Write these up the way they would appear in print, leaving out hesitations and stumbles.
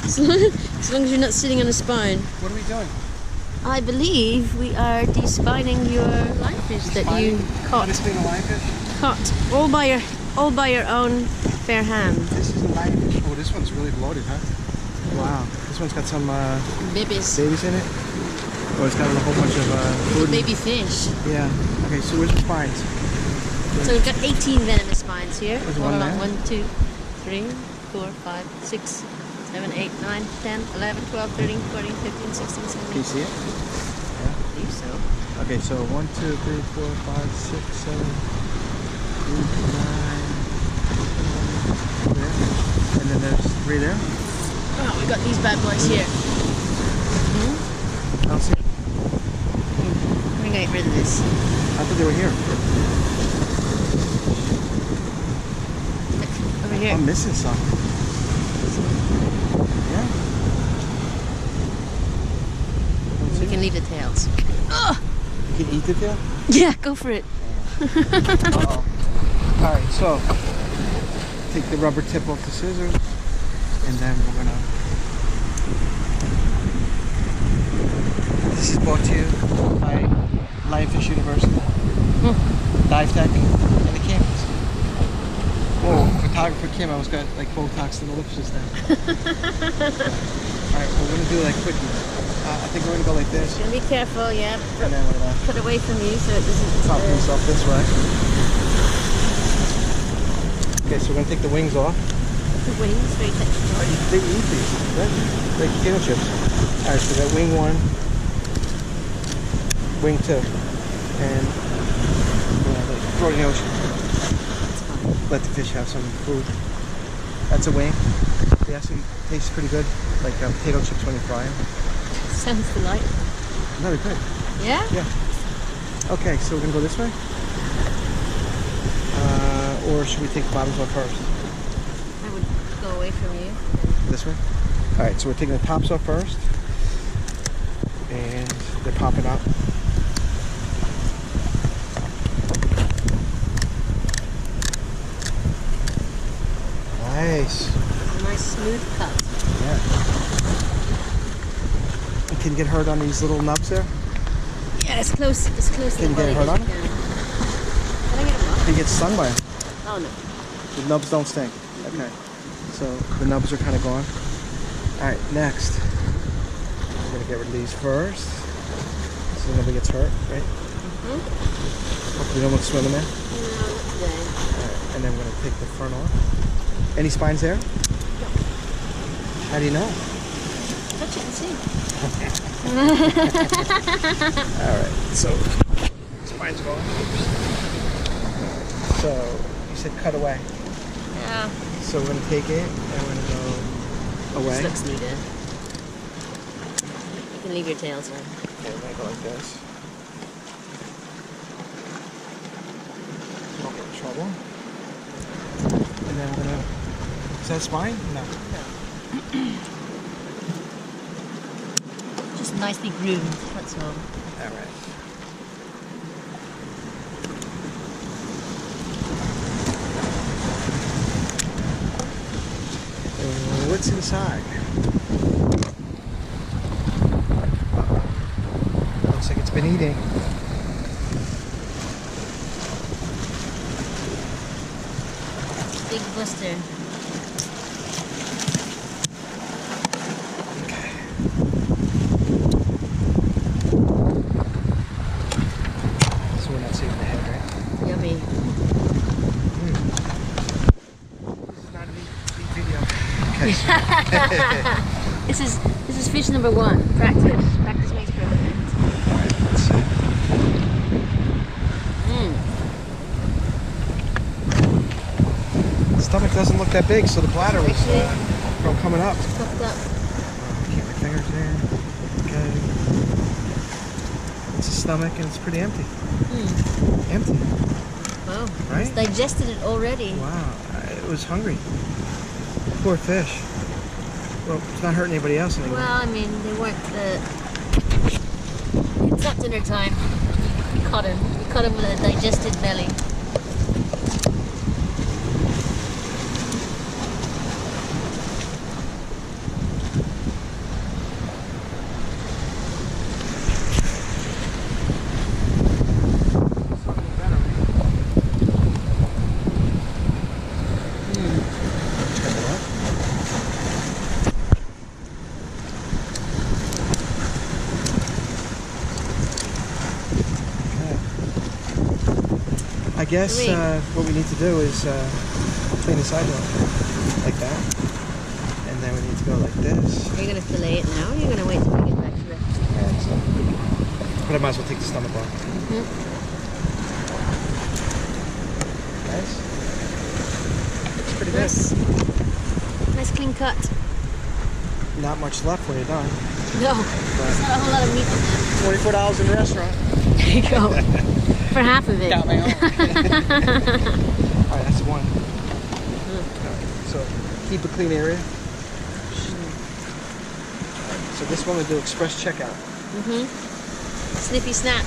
As long as you're not sitting on a spine. What are we doing? I believe we are despining your lionfish that you caught. This being a lionfish? Caught all by your own fair hand. This is a lionfish. Oh, this one's really bloated, huh? Wow. This one's got some babies in it. Oh, it's got a whole bunch of food. Baby fish. Yeah. Okay, so where's the spines? So we've got 18 venomous spines here. There's Hold one on. there. 1, 2, 3, 4, 5, 6, 7, 8, 9, 10, 11, 12, 13, 14, 15, 16, 17. Can you see it? I believe so. Okay, so 1, 2, 3, 4, 5, 6, 7, 8, 9, there. And then there's 3 there. Oh, we got these bad boys here. I don't see it. We're gonna get rid of this. I thought they were here. Look, over here. I'm missing some. Yeah. We can leave the tails. Ugh! You can eat the tail? Yeah, go for it. Uh-oh. Alright, so take the rubber tip off the scissors, and then we're gonna. This is brought to you by Lionfish University, DiveTech, and the Caymans. Whoa, photographer Kim, I almost got like Botox in the lips just now. Alright, we're gonna do it like quickie. I think we're gonna go like this. Gonna be careful, yeah. And then we're gonna Put away from you so it doesn't. pop this off this way. Okay, so we're gonna take the wings off. The wings, very technical. They eat these, right? Like potato chips. Alright, so we got wing 1, wing 2, and throw it in the ocean. Let the fish have some food. That's a wing. They actually taste pretty good, like potato chips when you fry them. Sounds delightful. No, they're good. Yeah? Yeah. Okay, so we're gonna go this way? Or should we take the bottoms off first? I would go away from you. This way? Alright, so we're taking the tops off first. And they're popping up. Nice. A nice smooth cut. Yeah. You can get hurt on these little nubs there? Yeah, it's close. It's close to Can the you get body. hurt on them? Can I get them off? You get stung by them. Oh no. The nubs don't sting. Okay. So the nubs are kind of gone. Alright, next. I'm going to get rid of these first. So nobody gets hurt, right? Hopefully no one's swimming there. No, not today. Alright, and then I'm going to take the front off. Any spines there? No. How do you know? Touch it and see. Alright, so spines going. So you said cut away. Yeah. So we're going to take it and we're going to go away. This looks needed. You can leave your tails on. Okay, we're going to go like this. Don't get in trouble. And then we're going to... Is that spine? No. Just nicely groomed, that's all. Alright. What's inside? Looks like it's been eating. Big blister. Okay. So we're not saving the head, right? Yummy. This is not a neat video. Okay. This is fish number 1. Practice. Practice makes perfect. Alright, let's see. The stomach doesn't look that big, so the bladder was from coming up. Puffed up. Keep my fingers there. Okay. It's a stomach and it's pretty empty. Empty. Wow. Right? It's digested it already. Wow. It was hungry. Poor fish. Well, it's not hurting anybody else anymore. Well, I mean, they weren't It's not dinner time. We caught him. We caught him with a digested belly. I guess what we need to do is clean the sidewalk like that, and then we need to go like this. Are you going to fillet it now, or are you going to wait till we get back to the... But I might as well take the stomach off. Nice. Looks pretty good. Nice clean cut. Not much left when you're done. No, there's not a whole lot of meat in there. $24 in the restaurant. There you go. For half of it. Got my own. Alright, that's one. So keep a clean area. So this one we do express checkout. Snippy snap.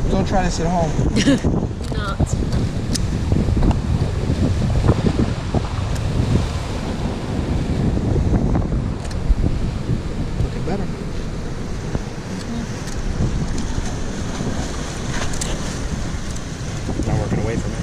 Don't try this at home. Not. Looking better. Not working away from it.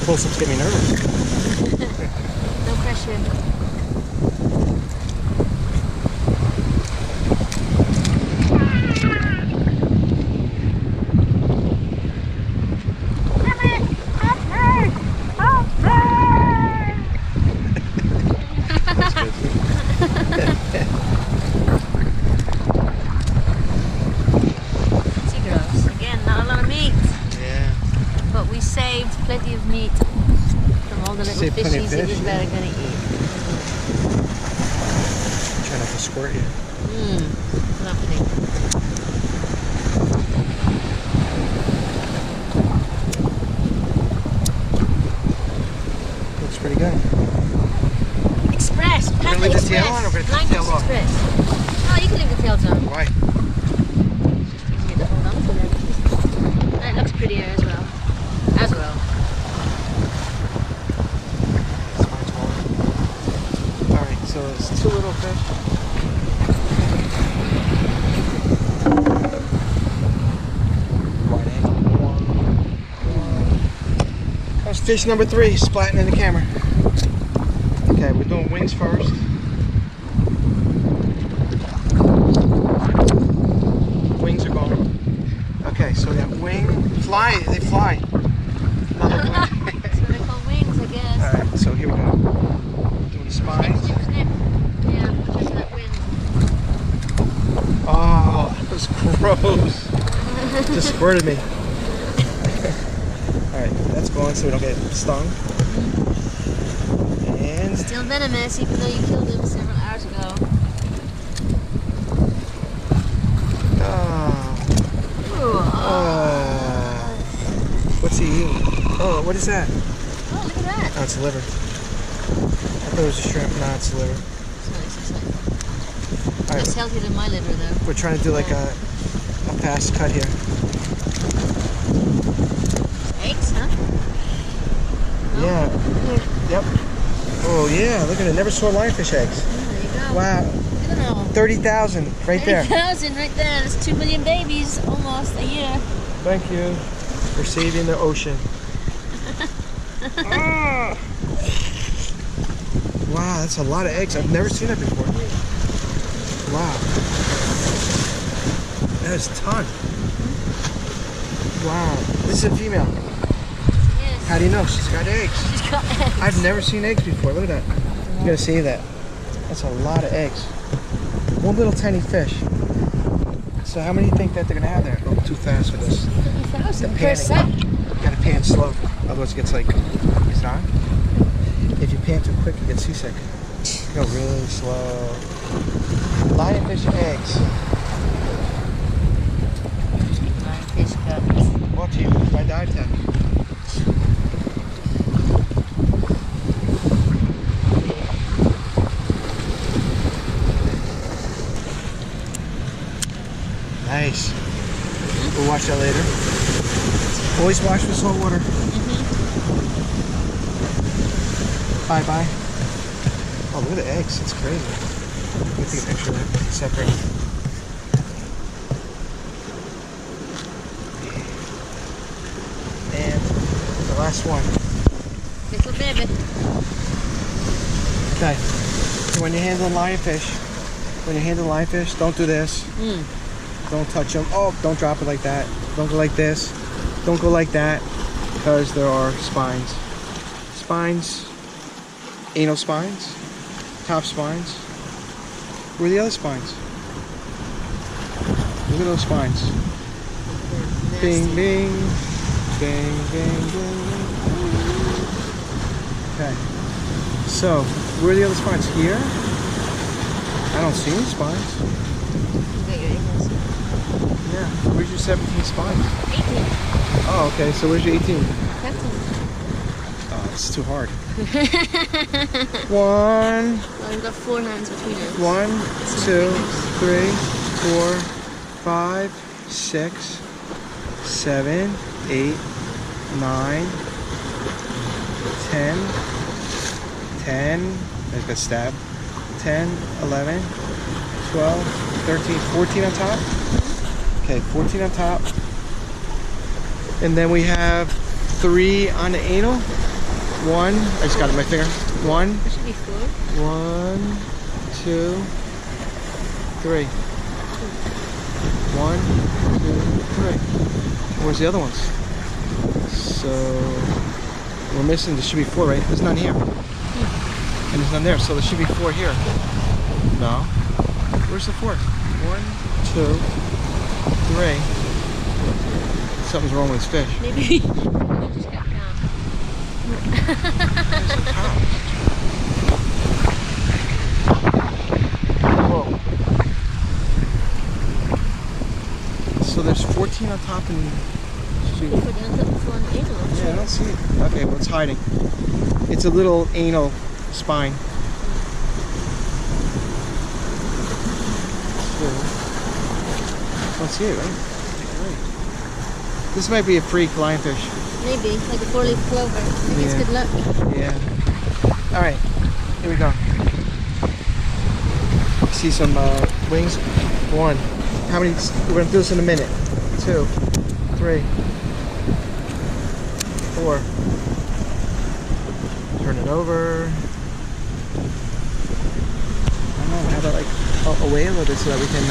Close-ups get me nervous. No pressure. Plenty of meat from all the little fishies he was better gonna eat. Try not to squirt you. Lovely. Looks pretty good. Express. We're gonna leave the tail on or we're gonna take the tail off? Express. Oh, you can leave the tails on. Why? It's just easier to hold on to them. That looks prettier as well. Alright, so it's 2 little fish. Wide angle. That's fish number 3, splatting in the camera. Okay, we're doing wings first. Wings are going. Okay, so we got wing. They fly. That's what they call wings, I guess. Alright, so here we go. Doing the spines. Snip. Yeah, just that wind. Oh, that was gross. Just squirted me. Alright, that's going so we don't get stung. And still venomous, even though you killed him several hours ago. What's he eating? Oh, what is that? Oh, look at that. Oh, it's a liver. I thought it was a shrimp. No, it's a liver. It's nice. It's healthier than my liver, though. We're trying to do like a fast cut here. Eggs, huh? No? Yeah. Yep. Oh, yeah. Look at it. Never saw lionfish eggs. There you go. Wow. Look at them all. 30,000 right there. 30,000 right there. That's 2 million babies almost a year. Thank you for saving the ocean. Ah! Wow, that's a lot of eggs. I've never seen that before. Wow. That is a ton. Wow. This is a female. Yes. How do you know? She's got eggs. She's got eggs. I've never seen eggs before. Look at that. You gotta see that. That's a lot of eggs. One little tiny fish. So how many do you think that they're gonna have there? Oh, too fast for this. 50,000 per set. You gotta pan slow, otherwise it gets like, is it on? If you pan too quick, you get seasick. Go really slow. Lionfish eggs. Lionfish cups. Brought to you by DiveTech. Nice. We'll watch that later. Always wash with salt water. Bye-bye. Oh, look at the eggs. It's crazy. Let me take a picture of that. Separate. And the last one. Little baby. Okay. So when you're handling lionfish, don't do this. Don't touch them. Oh, don't drop it like that. Don't go like this. Don't go like that, because there are spines. Spines, anal spines, top spines. Where are the other spines? Look at those spines. Bing, bing, bing, bing, bing, bing. Okay. So, where are the other spines? Here? I don't see any spines. Yeah. Where's your 17 spines? 18. Oh, okay. So where's your 18? 17. Oh, it's too hard. 1. Well, we've got 4 hands between us. 1, 2, 3, 4, 5, 6, 7, 8, 9, 10, 10. There's that stab. 10, 11, 12, 13, 14 on top. Okay, 14 on top. And then we have 3 on the anal. 1, I just got it in my finger. 1. There should be 4. 1, 2, 3. 1, 2, 3. Where's the other ones? So we're missing, there should be 4, right? There's none here. And there's none there, so there should be 4 here. No. Where's the 4th? 1, 2, 3. Something's wrong with this fish. Maybe we just got count. Where's the count? Whoa. So there's 14 on top and... Should be 4 down to the 4 on the anal. Yeah, I don't see it. Okay, well, it's hiding. It's a little anal spine. 2. Don't see it, right? This might be a freak lionfish. Maybe, like a 4-leaf clover. Maybe it's good luck. Yeah. All right, here we go. See some wings. 1. How many? We're gonna do this in a minute. 2, 3, 4. Turn it over. I don't know. Have it like away a little bit so that we can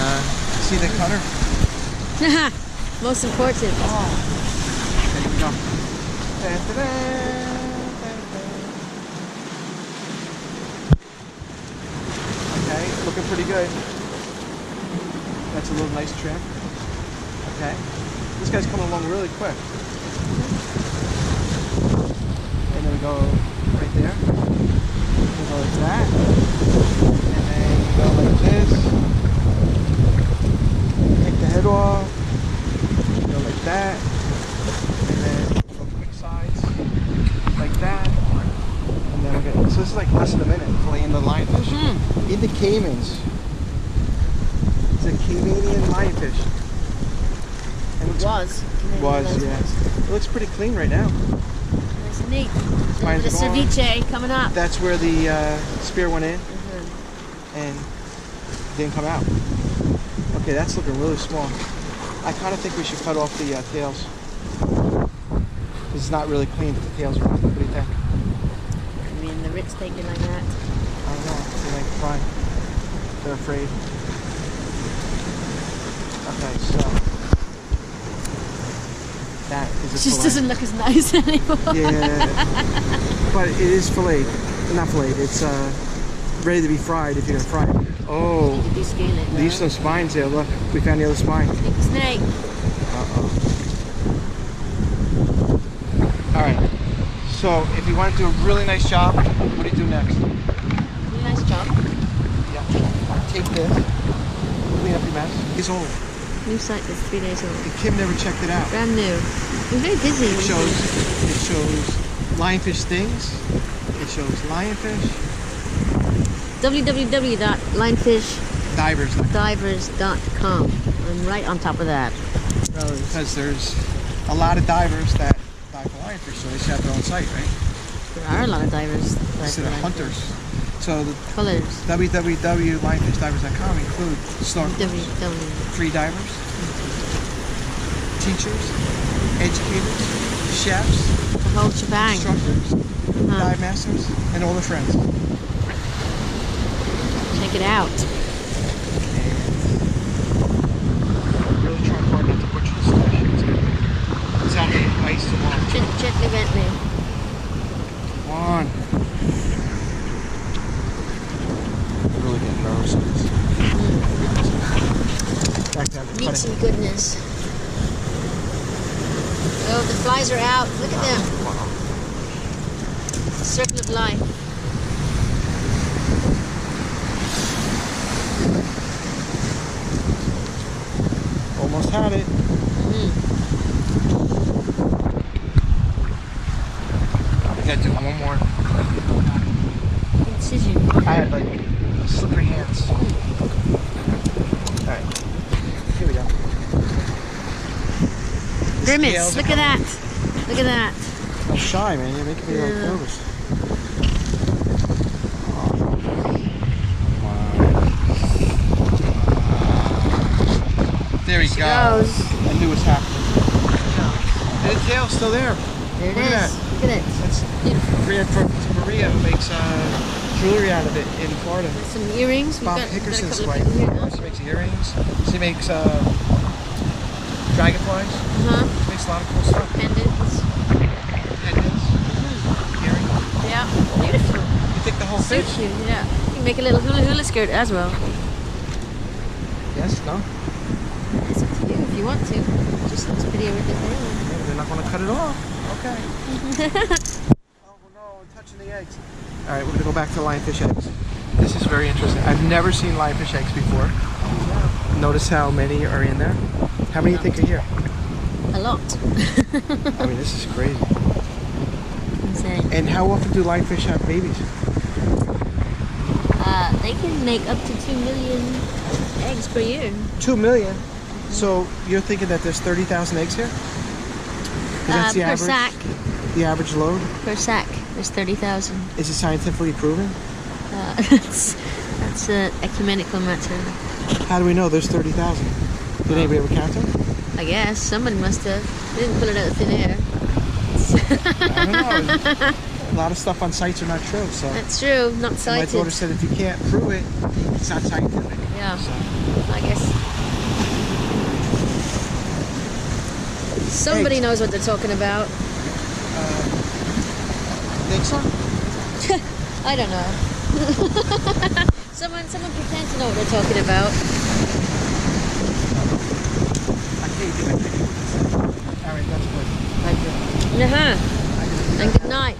see the cutter. Most important. Oh. Okay, here we go. Okay, looking pretty good. That's a little nice trim. Okay. This guy's coming along really quick. And then we go right there. We go like that. And then we go like this. Take the head off. Go like that. And then go quick sides. Like that. And then we're gonna, so this is like less than a minute filleting the lionfish. In the Caymans. It's a Caymanian lionfish. And it Was, yeah. It looks pretty clean right now. Nice and neat. Spine's The gone. ceviche coming up. That's where the spear went in and didn't come out. Okay, that's looking really small. I kind of think we should cut off the tails. It's not really clean, but the tails are fine. What do you think? I mean, the Ritz take it like that. I don't know. They like fine. They're afraid. Okay, so that is a It just fillet. doesn't look as nice anymore. Yeah, but it is filleted. Not filleted. It's ready to be fried if you're gonna fry it. Oh, You can descale it. leave some spines there. Look, we found the other spine. Take the snake. Uh-oh. All right. So if you want to do a really nice job, what do you do next? Really nice job. Yeah. Take this. Clean up your mess. It's old. New site that's 3 days old. And Kim never checked it out. Brand new. We're very busy. It shows lionfish things. It shows lionfish. www.lionfishdivers.com. I'm right on top of that. Because there's a lot of divers that dive for lionfish, so they should have their own site, right? There are a lot of divers. Instead of hunters. So the Colors. www.lionfishdivers.com include snorkelers, free divers, teachers, educators, chefs, The whole shebang. instructors, dive masters, and all their friends. Check it out. Really trying hard not to butcher this fish. It's on the ice to watch. Gently, gently. Come on. I'm really getting nervous with this. Back down to Meat cutting. and goodness. Oh, the flies are out. Look at them. Wow. Circle of life. Almost had it. I gotta do one more. Incision. I had like slippery hands. Alright. Here we go. The Grimace, scales look are at that. Look at that. I'm shy, man. You're making me like Yeah. nervous. There he She goes. goes. I knew what's happening. And the tail's still there. There it Look at is. that. Look at it. That's Beautiful. Maria who makes jewelry out of it in Florida. There's some earrings. We've Bob got a Hickerson's couple of wife. people here now. She makes earrings. She makes dragonflies. She makes a lot of cool stuff. Pendants. Pendants. Earrings. Yeah. Beautiful. You take the whole fish? Suits you. Yeah. You can make a little hula skirt as well. Yes, no? It's up to you if you want to. Just looks pretty over there. Yeah, they're not going to cut it off. Okay. Oh no, I'm touching the eggs. Alright, we're going to go back to lionfish eggs. This is very interesting. I've never seen lionfish eggs before. Notice how many are in there. How many do you think are here? A lot. I mean, this is crazy. Insane. And how often do lionfish have babies? They can make up to 2 million eggs per year. 2 million. So you're thinking that there's 30,000 eggs here? 'Cause that's the Per average, sack. the average load. Per sack. There's 30,000. Is it scientifically proven? That's an ecumenical matter. How do we know there's 30,000? Did anybody ever count them? I guess somebody must have. They didn't pull it out of thin air. I don't know. A lot of stuff on sites are not true. So That's true. Not my cited. daughter said if you can't prove it, it's not scientific. Yeah. So, I guess somebody Eggs. knows what they're talking about. think so? I don't know. someone pretends to know what they're talking about. I can't do it. All right, that's good. Thank you. And good night.